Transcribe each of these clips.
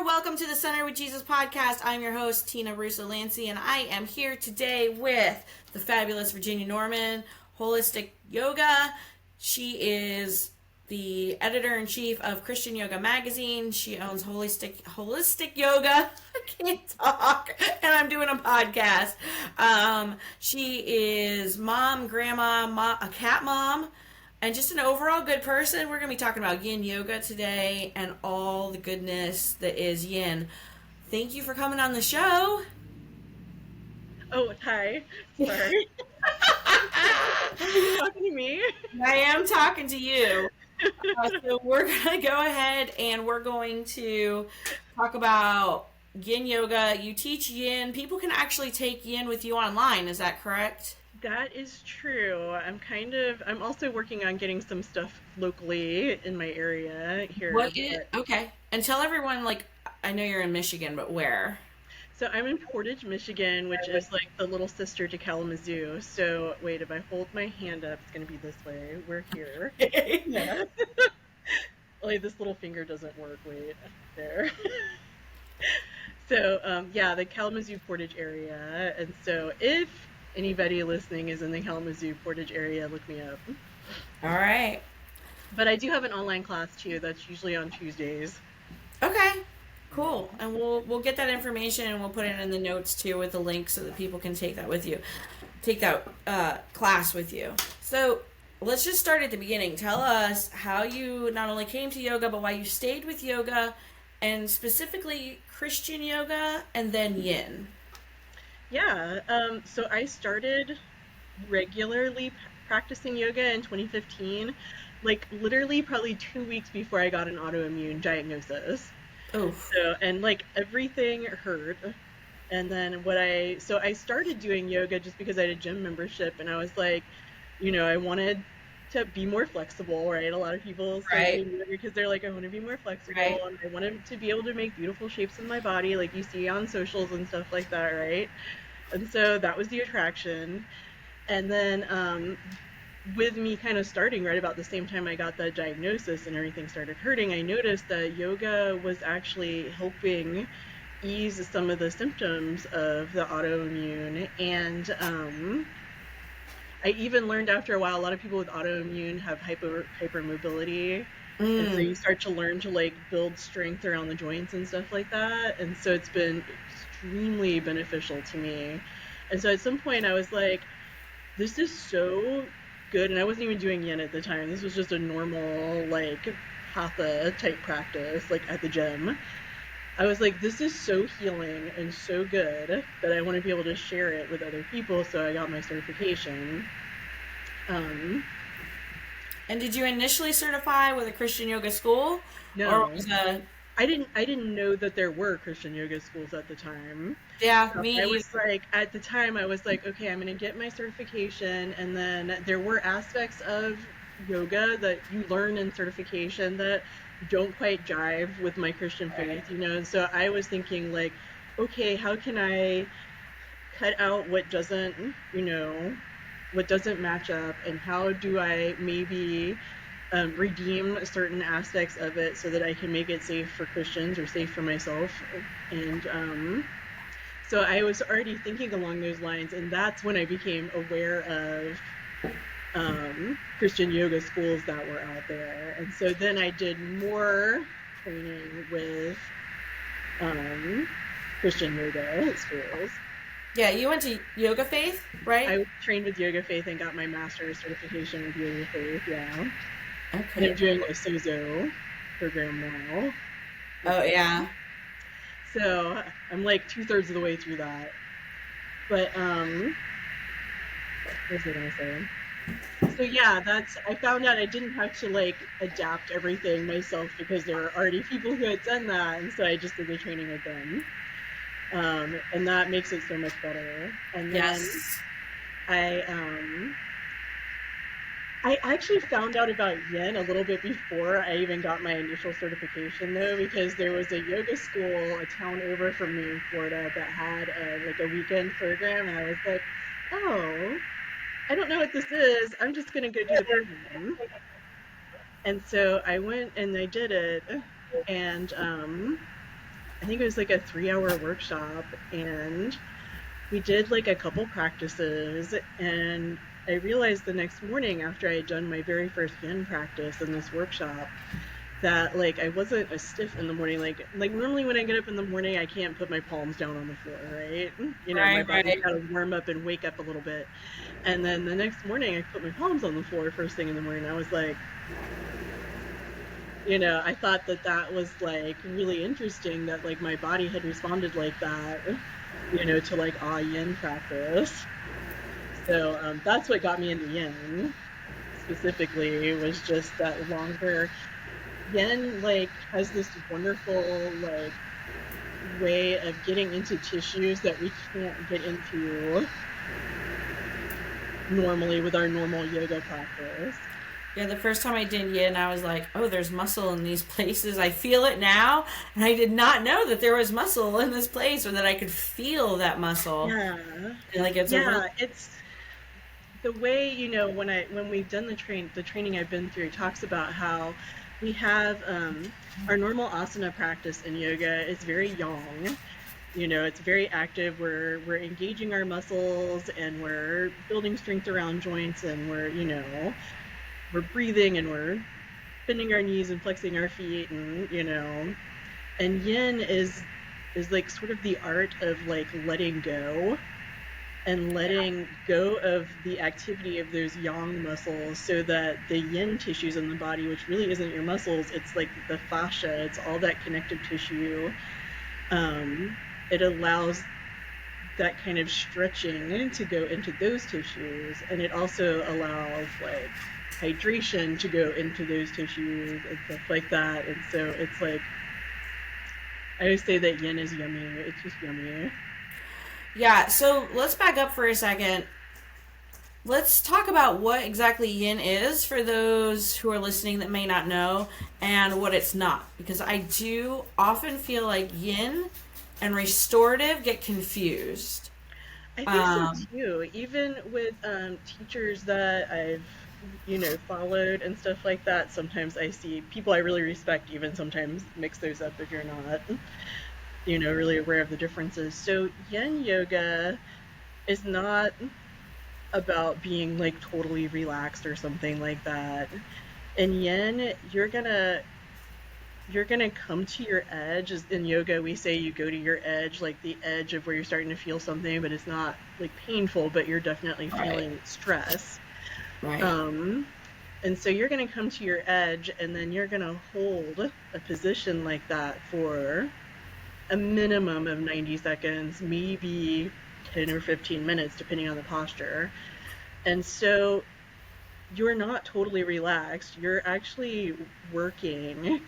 Welcome to the Center with Jesus podcast. I'm your host, Tina Russo Lancy, and I am here today with the fabulous Virginia Norman, Holistic Yoga. She is the editor-in-chief of Christian Yoga Magazine. She owns Holistic Yoga. I can't talk, and I'm doing a podcast. She is mom, grandma, a cat mom, and just an overall good person. We're going to be talking about Yin Yoga today and all the goodness that is Yin. Thank you for coming on the show. Oh, hi. Sorry. Are you talking to me? I am talking to you. So we're going to go ahead and we're going to talk about Yin Yoga. You teach Yin. People can actually take Yin with you online. Is that correct? That is true. I'm also working on getting some stuff locally in my area here. Okay. And tell everyone, I know you're in Michigan, but where? So I'm in Portage, Michigan, which is like the little sister to Kalamazoo. So wait, if I hold my hand up, it's going to be this way. We're here. Yeah. Only this little finger doesn't work. Wait, there. So yeah, the Kalamazoo Portage area. And so if anybody listening is in the Kalamazoo Portage area, look me up. All right. But I do have an online class too. That's usually on Tuesdays. Okay. Cool. And we'll get that information and we'll put it in the notes too with the link so that people can take that with you. Take that class with you. So let's just start at the beginning. Tell us how you not only came to yoga, but why you stayed with yoga, and specifically Christian yoga and then Yin. Yeah. So I started regularly practicing yoga in 2015, like literally probably 2 weeks before I got an autoimmune diagnosis. Oh. So, and like everything hurt. And then I started doing yoga just because I had a gym membership, and I was like, I wanted to be more flexible, right? A lot of people say yoga because they're like, I want to be more flexible, right, and I wanted to be able to make beautiful shapes in my body, like you see on socials and stuff like that, right? And so that was the attraction. And then with me kind of starting right about the same time I got the diagnosis and everything started hurting, I noticed that yoga was actually helping ease some of the symptoms of the autoimmune. And I even learned after a while, a lot of people with autoimmune have hypermobility. And so you start to learn to like build strength around the joints and stuff like that. And so it's been extremely beneficial to me. And so at some point I was like, this is so good. And I wasn't even doing Yin at the time. This was just a normal like hatha type practice, like at the gym. I was like, this is so healing and so good that I want to be able to share it with other people. So I got my certification. And did you initially certify with a Christian yoga school? No. Or was I didn't know that there were Christian yoga schools at the time. Yeah, so me. I was like, at the time, I was like, okay, I'm going to get my certification. And then there were aspects of yoga that you learn in certification that don't quite jive with my Christian faith, So I was thinking like, okay, how can I cut out what doesn't match up, and how do I maybe redeem certain aspects of it so that I can make it safe for Christians or safe for myself. And so I was already thinking along those lines, and that's when I became aware of Christian yoga schools that were out there. And so then I did more training with Christian yoga schools. Yeah, you went to Yoga Faith, right? I trained with Yoga Faith and got my master's certification with Yoga Faith, yeah. Okay. And I'm doing a Sozo program now. Oh, yeah. So I'm like 2/3 of the way through that. But what was I gonna say? So yeah, I found out I didn't have to like adapt everything myself because there were already people who had done that, and so I just did the training with them. And that makes it so much better. And then yes. I actually found out about Yin a little bit before I even got my initial certification, though, because there was a yoga school a town over from me in Florida that had a weekend program, and I was like, oh, I don't know what this is. I'm just going to go do the program. And so I went and I did it, and I think it was like a 3-hour workshop, and we did like a couple practices, and I realized the next morning after I had done my very first yin practice in this workshop that like I wasn't as stiff in the morning. Like normally when I get up in the morning, I can't put my palms down on the floor, right? You know, my Right, body's right. got to warm up and wake up a little bit. And then the next morning, I put my palms on the floor first thing in the morning. I was like, I thought that that was like really interesting that like my body had responded like that, to like yin practice. So that's what got me into yin specifically, was just that longer yin like has this wonderful like way of getting into tissues that we can't get into normally with our normal yoga practice. Yeah, the first time I did yin, I was like, oh, there's muscle in these places. I feel it now. And I did not know that there was muscle in this place or that I could feel that muscle. Yeah. And like, it's a really, Yeah, it's the way, when we've done the training I've been through talks about how we have our normal asana practice in yoga is very yang. It's very active. We're engaging our muscles and we're building strength around joints, and we're breathing and we're bending our knees and flexing our feet, and yin is like sort of the art of like letting go and letting go of the activity of those yang muscles so that the yin tissues in the body, which really isn't your muscles, it's like the fascia, it's all that connective tissue. um, it allows that kind of stretching to go into those tissues, and it also allows like hydration to go into those tissues and stuff like that. And so it's like I always say that yin is yummy. It's just yummy. yeah. So let's back up for a second. Let's talk about what exactly yin is for those who are listening that may not know, and what it's not. Because I do often feel like yin and restorative get confused. I think so Um, too. Even with teachers that I've, followed and stuff like that, sometimes I see people I really respect even sometimes mix those up if you're not, really aware of the differences. So yin yoga is not about being like totally relaxed or something like that. In yin, you're gonna come to your edge. As in yoga, we say you go to your edge, like the edge of where you're starting to feel something, but it's not like painful, but you're definitely right, feeling stress. right, Um, and so you're gonna come to your edge, and then you're gonna hold a position like that for a minimum of 90 seconds, maybe 10 or 15 minutes, depending on the posture. And so you're not totally relaxed. You're actually working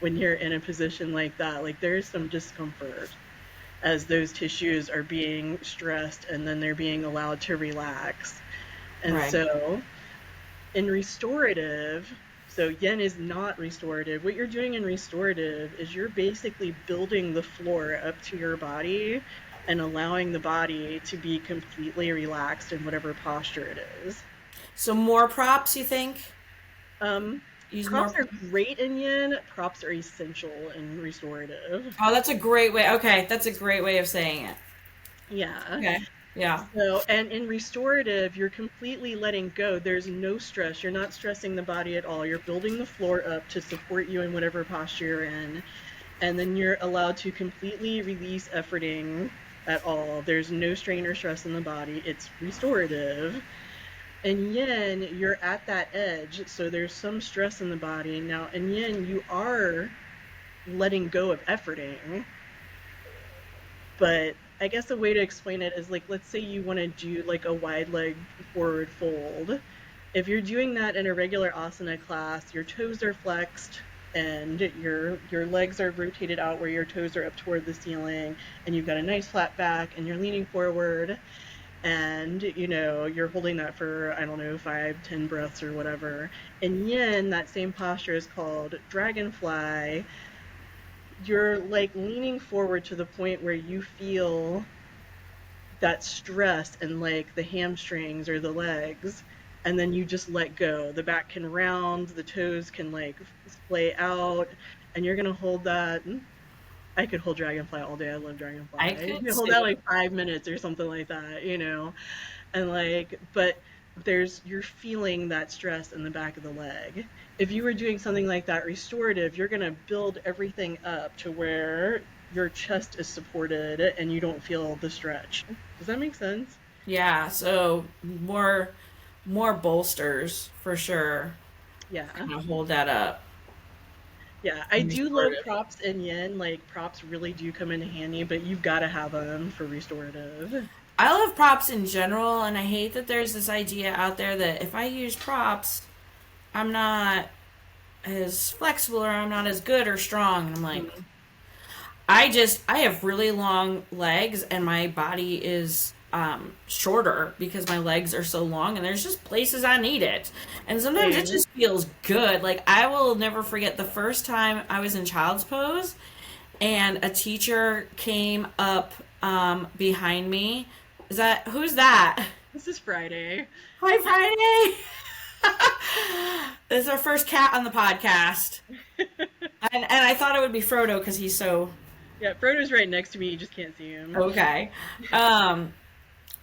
when you're in a position like that. Like there's some discomfort as those tissues are being stressed and then they're being allowed to relax. And right. so in restorative, so yin is not restorative. What you're doing in restorative is you're basically building the floor up to your body and allowing the body to be completely relaxed in whatever posture it is. So more props, you think? Um, Use Props more. are great in yin, props are essential in restorative. Oh, that's a great way. Okay, that's a great way of saying it. Yeah. Okay. Yeah. So, and in restorative, you're completely letting go. There's no stress. You're not stressing the body at all. You're building the floor up to support you in whatever posture you're in. And then you're allowed to completely release efforting at all. There's no strain or stress in the body. It's restorative. And yin, you're at that edge. So there's some stress in the body. Now, in yin, you are letting go of efforting. But I guess a way to explain it is like, let's say you want to do like a wide leg forward fold. If you're doing that in a regular asana class, your toes are flexed and your legs are rotated out where your toes are up toward the ceiling, and you've got a nice flat back and you're leaning forward, and you're holding that for, I don't know, 5, 10 breaths or whatever. In yin, that same posture is called dragonfly. You're like leaning forward to the point where you feel that stress in like the hamstrings or the legs, and then you just let go. The back can round, the toes can like splay out, and you're gonna hold that I could hold dragonfly all day. I love I dragonfly. could You hold that too. like 5 minutes or something like that, and like, but you're feeling that stress in the back of the leg. If you were doing something like that restorative, you're going to build everything up to where your chest is supported and you don't feel the stretch. Does that make sense? Yeah, so more bolsters for sure. Yeah. Kind of hold that up. Yeah, I do love Restorative. props in yin. Like props really do come in handy, but you've got to have them for restorative. I love props in general, and I hate that there's this idea out there that if I use props, I'm not as flexible or I'm not as good or strong. And I'm like, Mhm. I have really long legs and my body is shorter because my legs are so long and there's just places I need it. And sometimes it Same. just feels good. Like I will never forget the first time I was in child's pose and a teacher came up behind me. Is that who's that? This is Friday. Hi Friday. This is our first cat on the podcast. And I thought it would be Frodo because he's so Yeah, Frodo's right next to me. You just can't see him. okay. Um,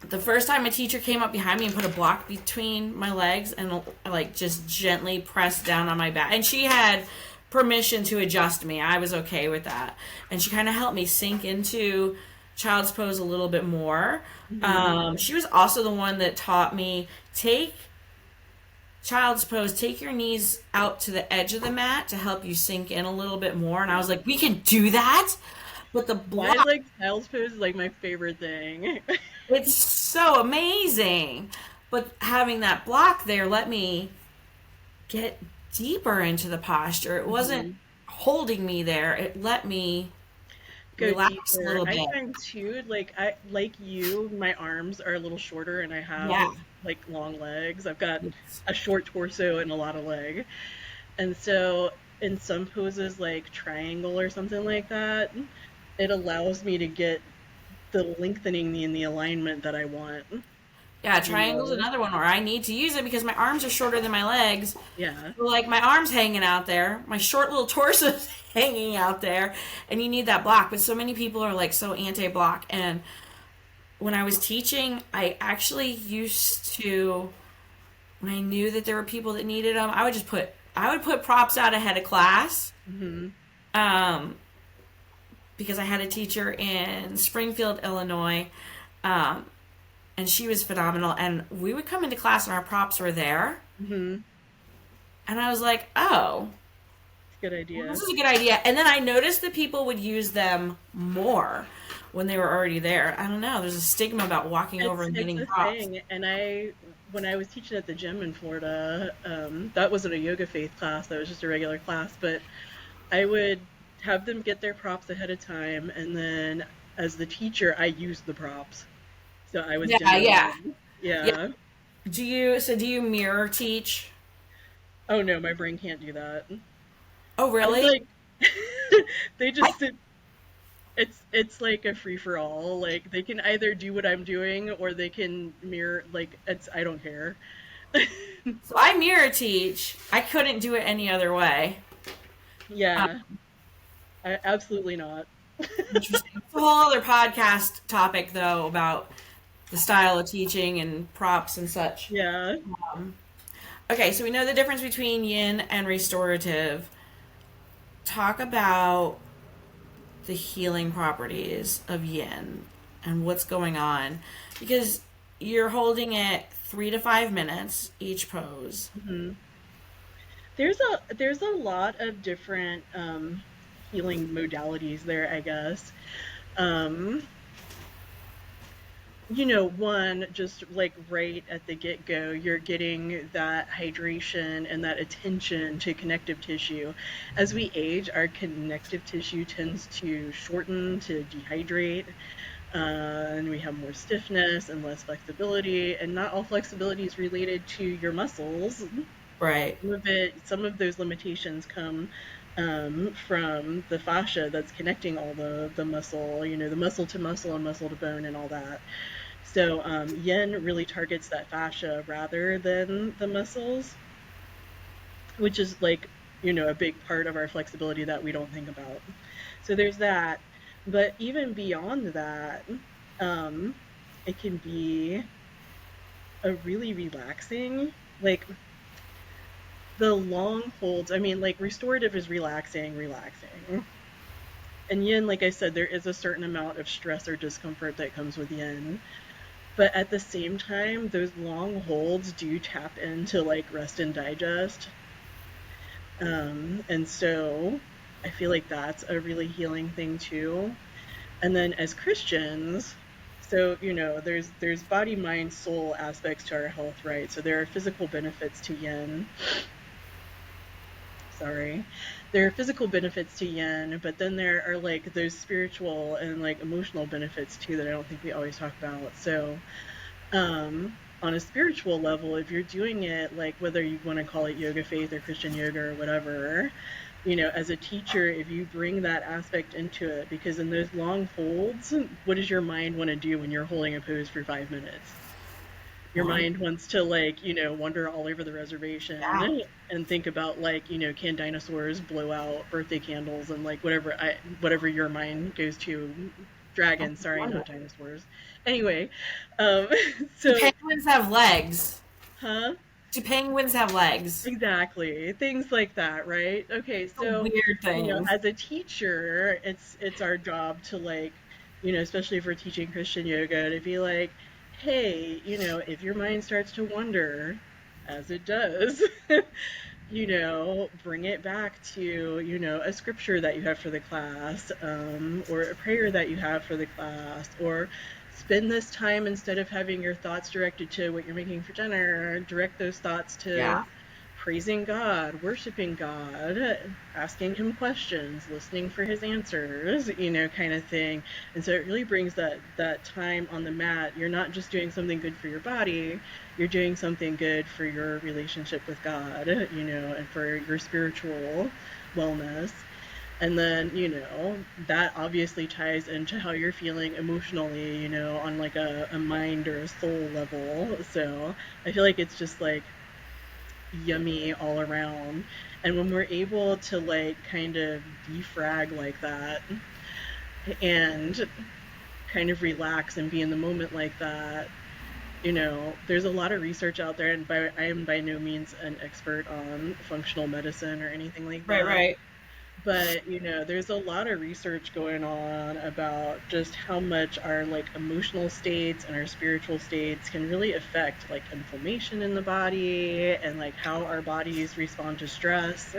the first time a teacher came up behind me and put a block between my legs and like just gently pressed down on my back, and she had permission to adjust me. I was okay with that, and she kind of helped me sink into child's pose a little bit more. Hmm. She was also the one that taught me take child's pose, take your knees out to the edge of the mat to help you sink in a little bit more. And I was like, we can do that. But the I block, like child's pose is like my favorite thing. it's so amazing. But having that block there let me get deeper into the posture. It wasn't Hmm. holding me there, it let me Go relax a deeper. little I bit. find too, like I like you, my arms are a little shorter and I have Yeah. like long legs. I've got a short torso and a lot of leg. And so in some poses like triangle or something like that, it allows me to get the lengthening in the alignment that I want, Yeah, you triangle's know? another one where I need to use it because my arms are shorter than my legs. Yeah. So, like my arms hanging out there, my short little torso's hanging out there, and you need that block. But so many people are like so anti-block. And when I was teaching, I actually used to, when I knew that there were people that needed them, I would put props out ahead of class. Hmm. Um, because I had a teacher in Springfield, Illinois, um, and she was phenomenal. And we would come into class and our props were there, Hmm. and I was like, oh, Good well, this idea. is a good idea. And then I noticed that people would use them more when they were already there. I don't know. There's a stigma about walking over and It's getting a props. thing, and when I was teaching at the gym in Florida, that wasn't a yoga faith class, that was just a regular class, but I would have them get their props ahead of time, and then as the teacher, I used the props. So I was Yeah, demoing yeah, them. yeah. Yeah. Do you mirror teach? Oh no, my brain can't do that. Oh, I'm really? like, they I, just sit. It's like a free for all. Like they can either do what I'm doing or they can mirror. Like it's I don't care. so I mirror teach. I couldn't do it any other way. Yeah, absolutely not. Interesting. It's a whole other podcast topic, though, about the style of teaching and props and such. Yeah. Okay, so we know the difference between yin and restorative. Talk about the healing properties of yin and what's going on. Because you're holding it 3 to 5 minutes each pose. Hmm. There's a lot of different healing modalities there, I guess. Um, one, just like right at the get-go, you're getting that hydration and that attention to connective tissue. As we age, our connective tissue tends to shorten, to dehydrate, and we have more stiffness and less flexibility. And not all flexibility is related to your muscles. Right. Some of those limitations come from the fascia that's connecting all the muscle, the muscle to muscle and muscle to bone and all that. So yin really targets that fascia rather than the muscles, which is like a big part of our flexibility that we don't think about. So there's that. But even beyond that, um, it can be a really relaxing, like the long holds. I mean, like restorative is relaxing, relaxing. And yin, like I said, there is a certain amount of stress or discomfort that comes with yin. But at the same time, those long holds do tap into like rest and digest. And so I feel like that's a really healing thing too. And then as Christians, so there's body, mind, soul aspects to our health, right? So there are physical benefits to yin. Sorry. There are physical benefits to yin, but then there are like those spiritual and like emotional benefits too that I don't think we always talk about. So on a spiritual level, if you're doing it, like whether you want to call it yoga faith or Christian yoga or whatever, as a teacher, if you bring that aspect into it, because in those long holds, what does your mind want to do when you're holding a pose for 5 minutes? Your One. mind wants to like, wander all over the Yeah. reservation and think about like, can dinosaurs blow out birthday candles and like whatever your mind goes to. Dragons, sorry, Wonder. not dinosaurs. Anyway, Do so, penguins have legs? huh? Do penguins have legs? Exactly. Things like that, right? Okay, The so, weird things. as a teacher, it's our job to like, especially if we're teaching Christian yoga, to be like, hey, if your mind starts to wander, as it does, bring it back to, a scripture that you have for the class, or a prayer that you have for the class, or spend this time instead of having your thoughts directed to what you're making for dinner, direct those thoughts to Yeah. praising God, worshiping God, asking him questions, listening for his answers, kind of thing. And so it really brings that time on the mat. You're not just doing something good for your body, you're doing something good for your relationship with God, and for your spiritual wellness. And then, that obviously ties into how you're feeling emotionally, on like a mind or a soul level. So I feel like it's just like yummy all around. And when we're able to like kind of defrag like that and kind of relax and be in the moment like that, there's a lot of research out there, and I am by no means an expert on functional medicine or anything like Right, that. right. But, there's a lot of research going on about just how much our like emotional states and our spiritual states can really affect like inflammation in the body and like how our bodies respond to stress.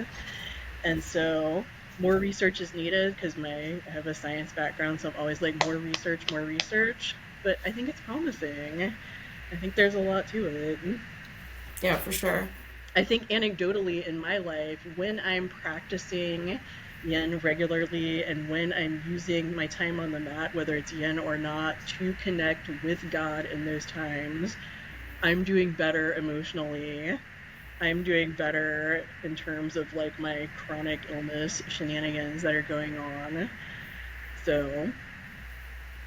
And so more research is needed because I have a science background, so I'm always like more research, more research. But I think it's promising. I think there's a lot to it. Yeah, for sure. I think anecdotally in my life, when I'm practicing yin regularly and when I'm using my time on the mat, whether it's yin or not, to connect with God in those times, I'm doing better emotionally. I'm doing better in terms of like my chronic illness shenanigans that are going on. So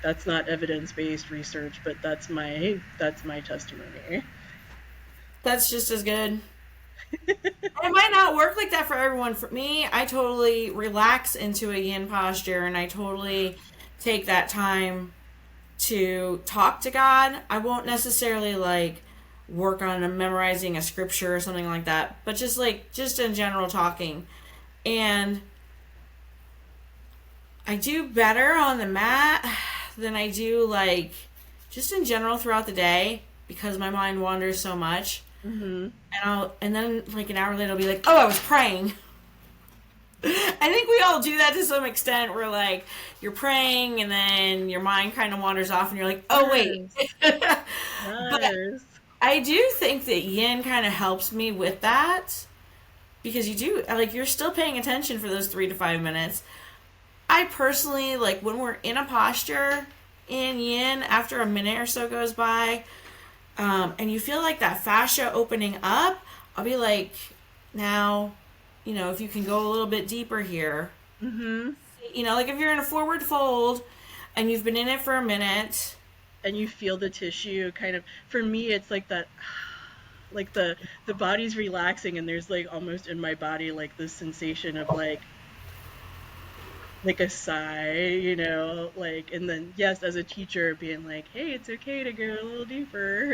that's not evidence-based research, but that's my testimony. That's just as good. It might not work like that for everyone. For me, I totally relax into a yin posture and I totally take that time to talk to God. I won't necessarily like work on memorizing a scripture or something like that, but just in general talking. And I do better on the mat than I do like just in general throughout the day because my mind wanders so much. Mm-hmm. And then like an hour later I'll be like, "Oh, I was praying." I think we all do that to some extent. Where like you're praying and then your mind kind of wanders off and you're like, "Oh, wait." Yes. But Yes. I do think that yin kind of helps me with that because you do like you're still paying attention for those 3 to 5 minutes. I personally like when we're in a posture in yin after a minute or so goes by, and you feel like that fascia opening up. I'll be like, now, if you can go a little bit deeper here, Mm-hmm. like if you're in a forward fold and you've been in it for a minute. And you feel the tissue kind of, for me, it's like that, Like the body's relaxing, and there's like almost in my body like this sensation of like a sigh, like, and then yes, as a teacher being like, hey, it's okay to go a little deeper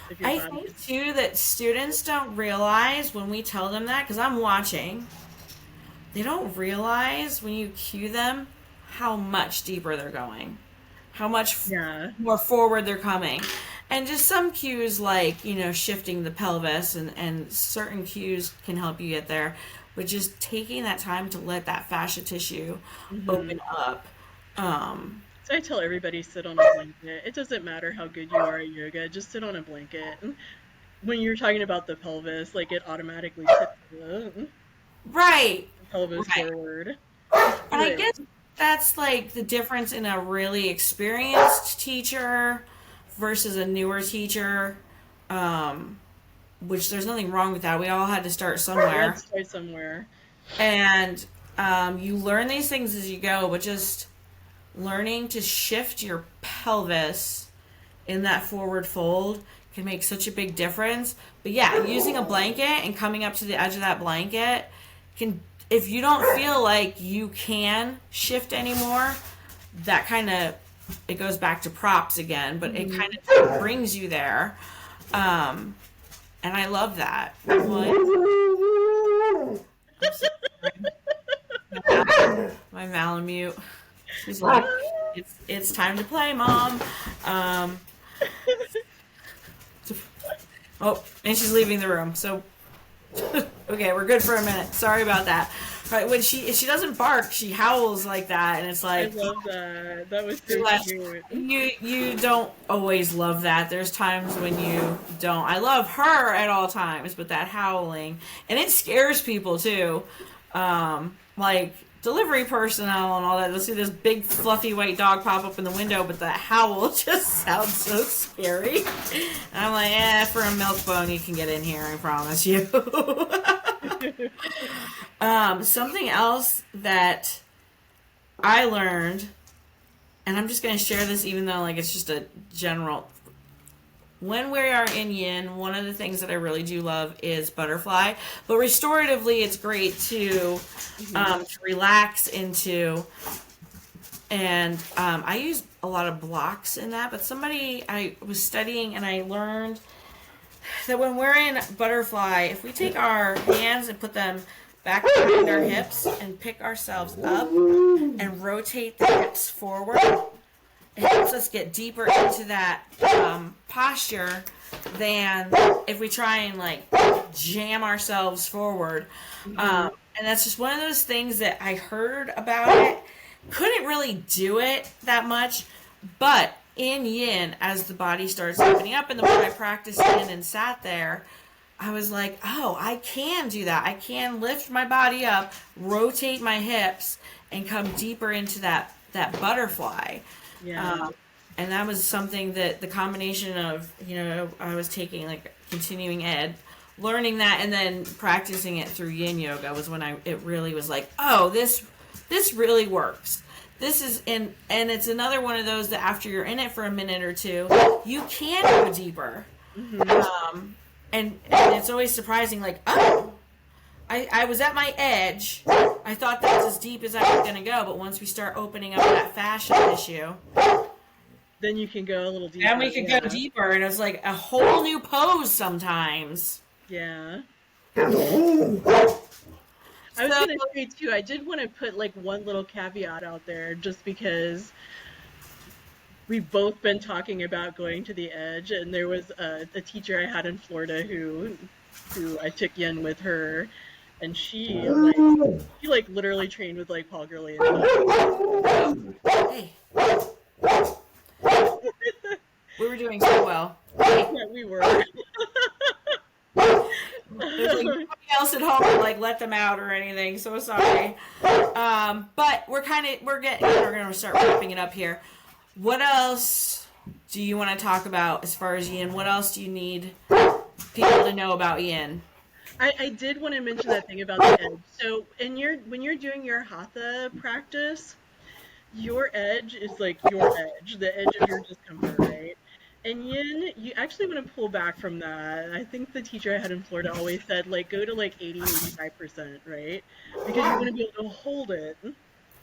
if your I body think is. too that students don't realize when we tell them that, because I'm watching, they don't realize when you cue them how much deeper they're going, how much Yeah. more forward they're coming. And just some cues like, shifting the pelvis and certain cues can help you get there. But just taking that time to let that fascia tissue Hmm. open up. Um, So I tell everybody sit on a blanket. It doesn't matter how good you are at yoga, just sit on a blanket. When you're talking about the pelvis, like it automatically tips right. the pelvis Right. forward. Just And do I it. guess that's like the difference in a really experienced teacher versus a newer teacher. Um, which there's nothing wrong with that. We all had to start You have to somewhere. start somewhere. And you learn these things as you go, but just learning to shift your pelvis in that forward fold can make such a big difference. But yeah, using a blanket and coming up to the edge of that blanket can, if you don't feel like you can shift anymore, that kind of, it goes back to props again, but it kind Hmm. of brings you there. Um, and I love that. I'm so sorry. My Malamute. She's like, it's time to play, mom. Um, oh, and she's leaving the room. So okay, we're good for a minute. Sorry about that. Right when she doesn't bark, she howls like that, and it's I like love that. That was so like, cute. you don't always love that. There's times when you don't. I love her at all times, but that howling and it scares people too. Like delivery personnel and all that. They'll see this big fluffy white dog pop up in the window, but that howl just sounds so scary. And I'm like, for a milk bone, you can get in here. I promise you. Something else that I learned, and I'm just going to share this even though like it's just a general, when we are in yin, one of the things that I really do love is butterfly, but restoratively it's great Hmm. to relax into. And I use a lot of blocks in that, but somebody I was studying and I learned that when we're in butterfly, if we take our hands and put them back behind our hips and pick ourselves up and rotate the hips forward, it helps us get deeper into that posture than if we try and like jam ourselves forward. Hmm. And that's just one of those things that I heard about it. Couldn't really do it that much, but in yin, as the body starts opening up, and the more I practiced yin and sat there, I was like, oh, I can do that. I can lift my body up, rotate my hips, and come deeper into that butterfly. Yeah. Um, and that was something that the combination of, I was taking like continuing ed, learning that, and then practicing it through Yin Yoga was when it really was like, oh, this really works. This is and it's another one of those that after you're in it for a minute or two, you can go deeper. Hmm. And it's always surprising, like, oh, I was at my edge. I thought that was as deep as I was going to go, but once we start opening up that fascia tissue, Then you can go a little then deeper. we could go Yeah. deeper, and it's like a whole new pose sometimes. Yeah. I was So, gonna say too, I did want to put like one little caveat out there just because we've both been talking about going to the edge, and there was a teacher I had in Florida who I took in with her, and she literally trained with like Paul Gurley and stuff. hey, we were doing so well. Hey, Yeah, we were. there's like nobody else at home to like let them out or anything. So sorry. But we're gonna start wrapping it up here. What else do you want to talk about as far as yin? What else do you need people to know about yin? I did want to mention that thing about the edge. So when you're doing your hatha practice, your edge is like your edge, the edge of your discomfort, right? And yin, you actually want to pull back from that. I think the teacher I had in Florida always said, like, go to like 80, 85%, right? Because you want to be able to hold it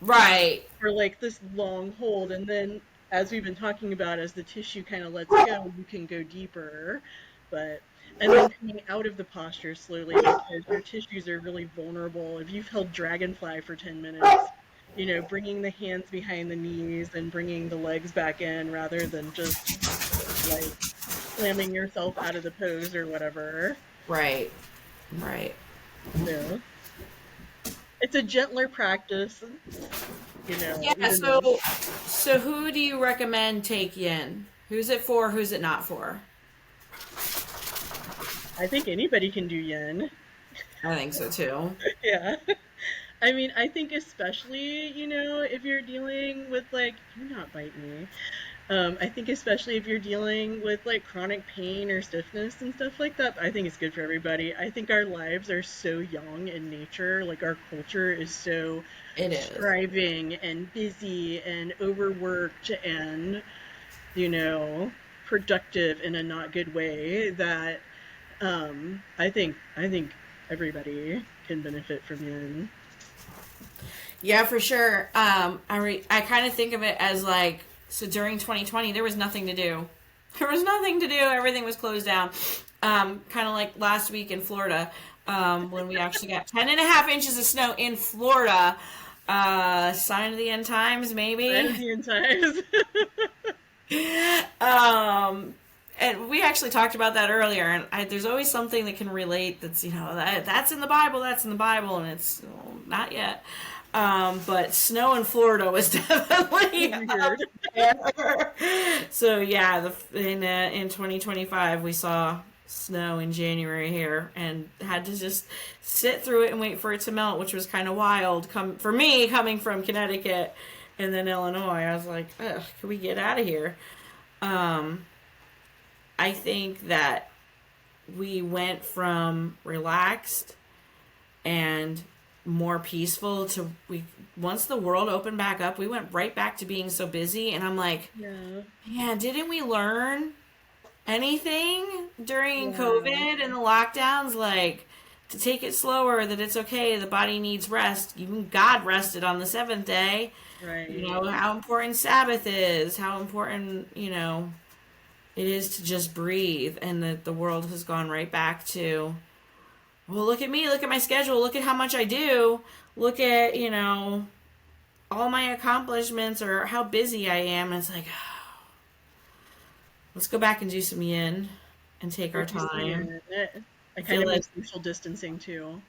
Right. for like this long hold. And then, as we've been talking about, as the tissue kind of lets go, you can go deeper. But, and then coming out of the posture slowly because your tissues are really vulnerable. If you've held dragonfly for 10 minutes, bringing the hands behind the knees and bringing the legs back in rather than just like slamming yourself out of the pose or whatever. Right. Right. Yeah. It's a gentler practice, Yeah, even though so who do you recommend take yin? Who's it for? Who's it not for? I think anybody can do yin. I think so too. Yeah. I mean, I think especially, if you're dealing with like, do not bite me. I think especially if you're dealing with like chronic pain or stiffness and stuff like that, I think it's good for everybody. I think our lives are so young in nature, like our culture is so It is. striving and busy and overworked and, you know, productive in a not good way that I think everybody can benefit from yin. Yeah, for sure. I kind of think of it as like, so during 2020 there was nothing to do. There was nothing to do. Everything was closed down. Kind of like last week in Florida, when we actually got 10.5 inches of snow in Florida. Sign of the end times, maybe. Indian times. um, and we actually talked about that earlier. And there's always something that can relate. That's that's in the Bible. That's in the Bible, and it's well, not yet. But snow in Florida was definitely up Weird. there. So yeah, in 2025 we saw snow in January here, and had to just sit through it and wait for it to melt, which was kind of wild. For me, coming from Connecticut and then Illinois, I was like, ugh, can we get out of here? Um, I think that we went from relaxed and more peaceful to we once the world opened back up, we went right back to being so busy, and I'm like, Yeah. man, didn't we learn anything during Yeah. COVID and the lockdowns, like to take it slower, that it's okay, the body needs rest. Even God rested on the seventh day. You Right. know how important Sabbath is, how important, it is to just breathe, and that the world has gone right back to, well, look at me, look at my schedule, look at how much I do, look at, all my accomplishments or how busy I am. And it's like, let's go back and do some yin and take Go our do some time. yin. I I kind feel of like, miss social distancing too.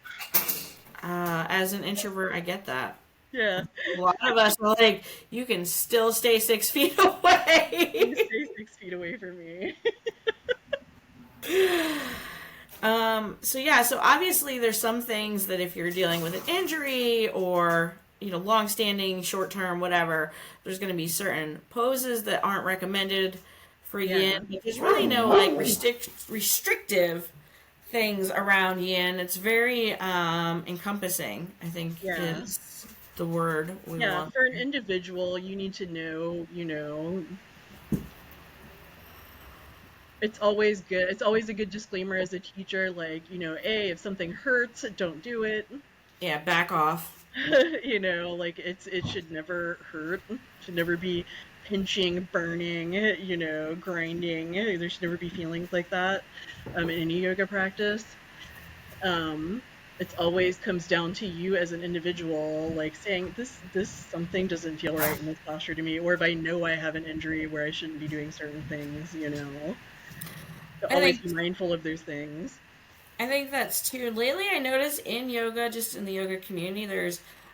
as an introvert, I get that. Yeah. A lot of us are like, you can still stay 6 feet Please away. stay 6 feet away from me. So yeah, so obviously there's some things that if you're dealing with an injury or long-standing, short-term, whatever, there's going to be certain poses that aren't recommended for Yeah. yin. But there's really no like restrictive things around yin. It's very encompassing, I think, Yeah. is the word we Yeah. want. For an individual, you need to know, it's always good. It's always a good disclaimer as a teacher, like, hey, if something hurts, don't do it. Yeah, back off. Like it should never hurt. Should never be pinching, burning, grinding. There should never be feelings like that in any yoga practice. Um, it always comes down to you as an individual, like saying this something doesn't feel right in this posture to me, or if I know I have an injury where I shouldn't be doing certain things, to I always think be mindful of those things. I think that's too. Lately, I notice in yoga, just in the yoga community,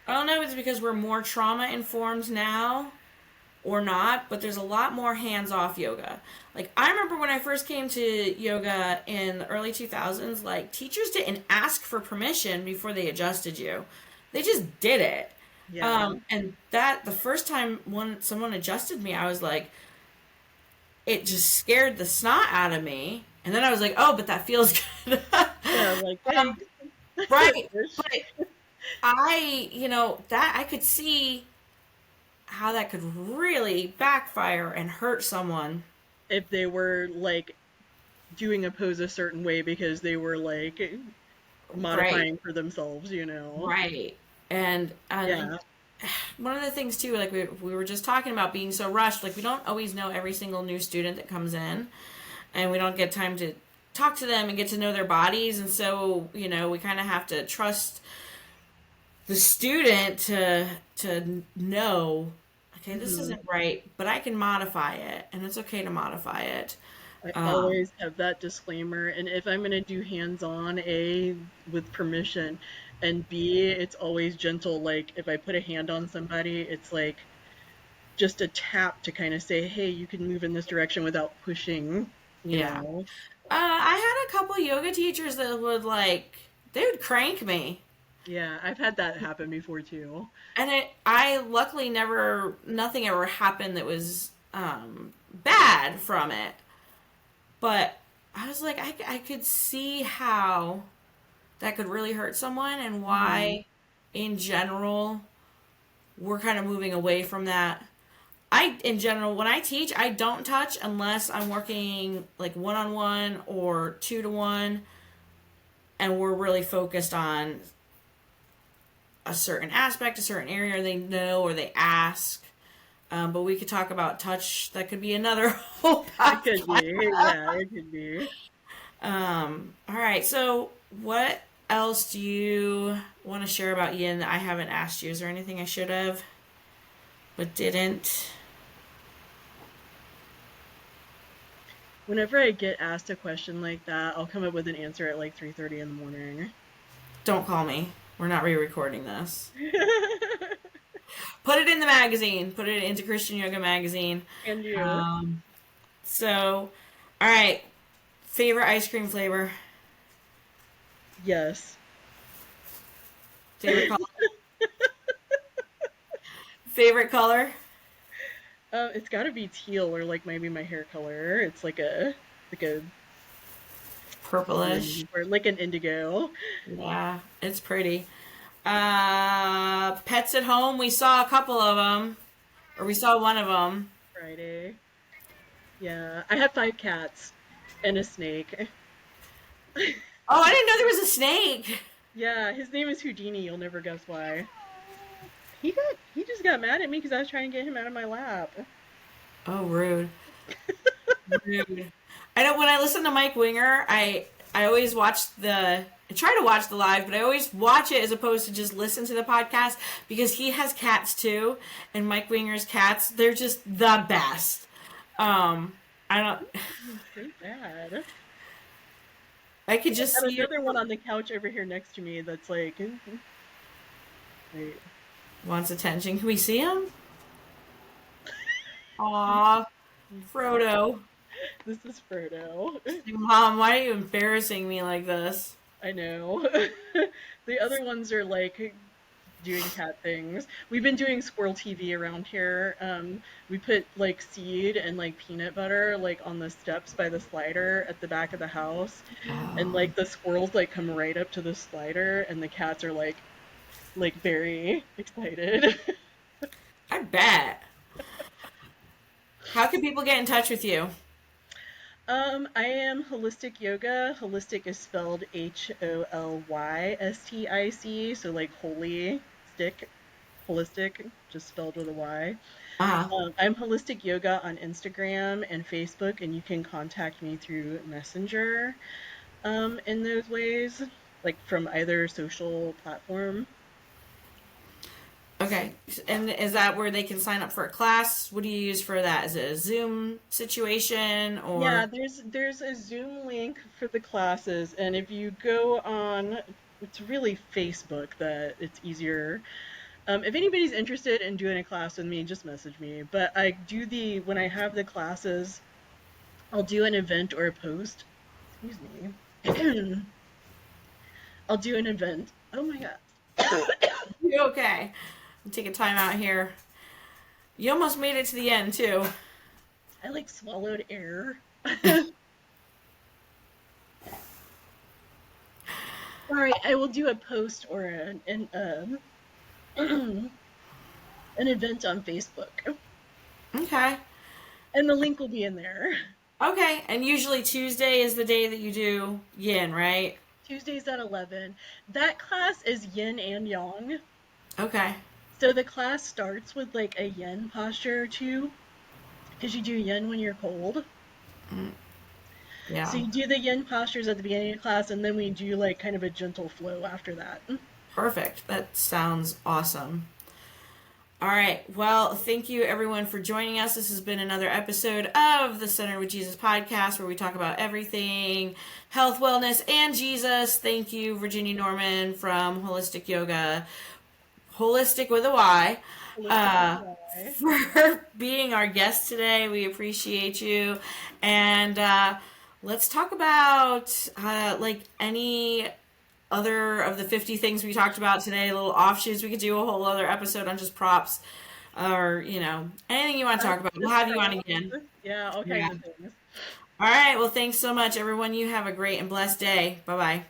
I don't know if it's because we're more trauma informed now or not, but there's a lot more hands off yoga. Like, I remember when I first came to yoga in the early 2000s, like, teachers didn't ask for permission before they adjusted you, they just did it. Yeah. And that, the first time when someone adjusted me, I was like, it just scared the snot out of me. And then I was like, oh, but that feels good. Yeah, like um, thanks. right. Ish. But that I could see how that could really backfire and hurt someone. if they were like doing a pose a certain way because they were like Right. modifying for themselves, you know? Right. And Yeah. one of the things too, like we were just talking about being so rushed, like we don't always know every single new student that comes in, and we don't get time to talk to them and get to know their bodies, and so we kind of have to trust the student to know, okay, this Hmm. isn't right, but I can modify it, and it's okay to modify it. I Um, always have that disclaimer. And if I'm going to do hands-on, A, with permission, and B, it's always gentle. Like if I put a hand on somebody, it's like just a tap to kind of say, hey, you can move in this direction without pushing, you yeah. know? I had a couple yoga teachers that would they would crank me. Yeah, I've had that happen before too. And I luckily nothing ever happened that was bad from it. But I was like, I could see how that could really hurt someone and Hmm. why, in general, we're kind of moving away from that. In general, when I teach, I don't touch unless I'm working like one on one or 2 to 1, and we're really focused on a certain aspect, a certain area they know or they ask. But we could talk about touch. That could be another whole It could podcast. be. Yeah, it could be. All right. So, what else do you want to share about Yin that I haven't asked you? Is there anything I should have but didn't? Whenever I get asked a question like that, I'll come up with an answer at like 3:30 in the morning. Don't call me. We're not re-recording this. Put it in the magazine. Put it into Christian Yoga magazine. And you? Um, so, all right. Favorite ice cream flavor? Yes. Favorite color? Favorite color? It's got to be teal or like maybe my hair color. It's like a what's the word I'm Purplish. looking for? Like an indigo. Yeah, it's pretty. Pets at home. We saw a couple of them, or we saw one of them. Friday. Yeah, I have 5 cats and a snake. Oh, I didn't know there was a snake. Yeah, his name is Houdini. You'll never guess why. He just got mad at me because I was trying to get him out of my lap. Oh, rude. Rude. I know when I listen to Mike Winger, I always I try to watch the live, but I always watch it as opposed to just listen to the podcast because he has cats too, and Mike Winger's cats, they're just the best. I don't. So bad. I could I just got see your another one on the couch over here next to me that's like, wait, wants attention. Can we see him? Aw, Frodo. this is Frodo. Mom, why are you embarrassing me like this? I know. The other ones are like doing cat things. We've been doing squirrel TV around here. We put like seed and like peanut butter like on the steps by the slider at the back of the house, and Oh, like the squirrels like come right up to the slider, and the cats are like very excited. I bet. How can people get in touch with you? I am Holistic Yoga. Holistic is spelled Holystic, so like holy stick, holistic, just spelled with a Y. Uh-huh. I'm Holistic Yoga on Instagram and Facebook, and you can contact me through Messenger in those ways, like from either social platform. Okay. And is that where they can sign up for a class? What do you use for that? Is it a Zoom situation Yeah, or there's a Zoom link for the classes, and if you go on, it's really Facebook that it's easier. If anybody's interested in doing a class with me, just message me. But when I have the classes, I'll do an event or a post. Excuse me. I'll do an event. Oh my God. you okay? I'm taking time out here. You almost made it to the end too. I like swallowed air. All right, I will do a post or an event on Facebook, Okay. and the link will be in there. Okay, and usually Tuesday is the day that you do yin, right? Tuesdays at 11. That class is yin and yang. Okay. So the class starts with like a yin posture or two, because you do yin when you're cold. So Yeah. you do the yin postures at the beginning of class, and then we do like kind of a gentle flow after that. Perfect. That sounds awesome. All right. Well, thank you everyone for joining us. This has been another episode of the Center with Jesus podcast where we talk about everything health, wellness, and Jesus. Thank you, Virginia Norman from Holistic Yoga, Holistic with a Y, Holistic with a Y. for being our guest today. We appreciate you. And let's talk about like any other of the 50 things we talked about today, little offshoots. We could do a whole other episode on just props or, anything you want to talk about. We'll have you on again. Yeah, all Yeah. kinds of things. All right. Well, thanks so much, everyone. You have a great and blessed day. Bye-bye.